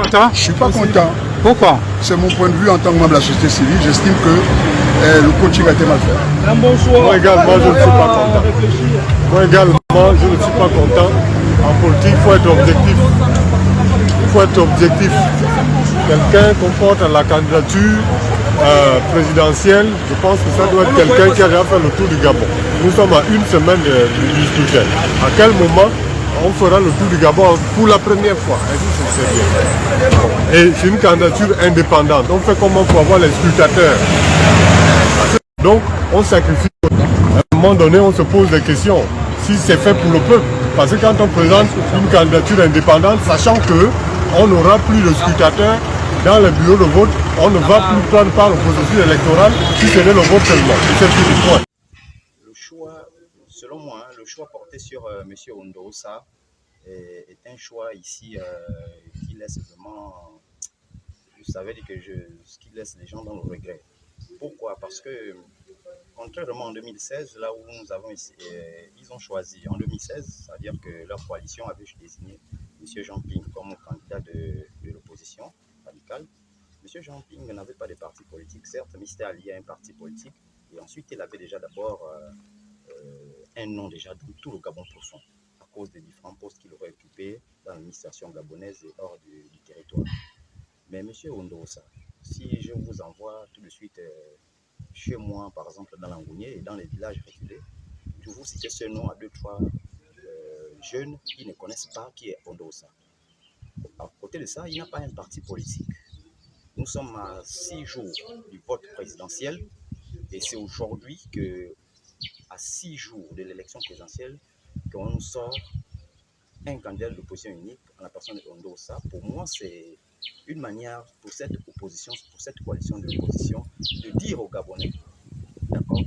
content? Je ne suis pas content. Pourquoi? C'est mon point de vue en tant que membre de la société civile. J'estime que le coaching a été mal fait. Un bon choix. Moi également, je ne suis pas content. Moi également, je ne suis pas content. En politique, il faut être objectif. Il faut être objectif. Quelqu'un qu'on porte à la candidature présidentielle, je pense que ça doit être quelqu'un qui a déjà fait le tour du Gabon. Nous sommes à une semaine du scrutin. À quel moment on fera le tour du Gabon pour la première fois? Et c'est une candidature indépendante. On fait comment pour avoir les scrutateurs? Donc, on sacrifie. À un moment donné, on se pose des questions. Si c'est fait pour le peuple. Parce que quand on présente une candidature indépendante, sachant qu'on n'aura plus de scrutateurs dans les bureaux de vote, on ne va plus prendre part au processus électoral si ce n'est le vote seulement. C'est tout le point. Le choix, selon moi, le choix porté sur M. Ondoosa est un choix ici qui laisse vraiment, vous savez, qui laisse les gens dans le regret. Pourquoi? Parce que, contrairement en 2016, là où nous avons ils ont choisi en 2016, c'est-à-dire que leur coalition avait désigné M. Jean Ping comme candidat de l'opposition radicale. M. Jean Ping n'avait pas de parti politique, certes, mais il s'était allié à un parti politique. Et ensuite, il avait déjà d'abord un nom déjà dans tout le Gabon profond, à cause des différents postes qu'il aurait occupés dans l'administration gabonaise et hors du territoire. Mais M. Ondoosa, si je vous envoie tout de suite chez moi, par exemple, dans l'Angounier et dans les villages reculés, je vous cite ce nom à 2-3 jeunes qui ne connaissent pas qui est Ondoosa. À côté de ça, il n'y a pas un parti politique. Nous sommes à 6 jours du vote présidentiel et c'est aujourd'hui à 6 jours de l'élection présidentielle qu'on nous sort un candidat de l'opposition unique en la personne de Ondoosa. Pour moi, c'est une manière pour cette opposition, pour cette coalition de l'opposition, de dire aux Gabonais, d'accord,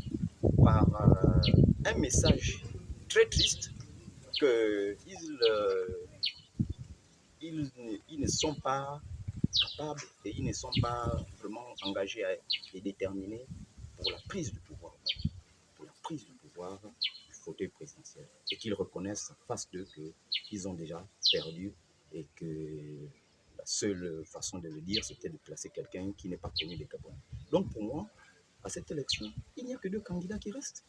par un message très triste qu'ils ne sont pas capables et ils ne sont pas vraiment engagés et déterminés pour la prise du pouvoir, du fauteuil présidentiel, et qu'ils reconnaissent face d'eux qu'ils ont déjà perdu et que la seule façon de le dire, c'était de placer quelqu'un qui n'est pas connu des Gabonais. Donc pour moi, à cette élection, il n'y a que 2 candidats qui restent.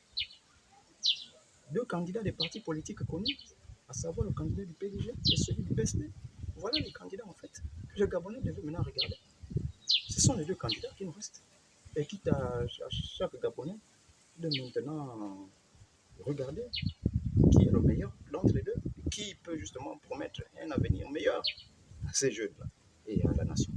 2 candidats des partis politiques connus, à savoir le candidat du PDG et celui du PSD. Voilà les candidats en fait que le Gabonais devait maintenant regarder. Ce sont les 2 candidats qui nous restent. Et quitte à chaque Gabonais de maintenant regarder qui est le meilleur d'entre les deux, qui peut justement promettre un avenir meilleur à ces jeunes-là et à la nation.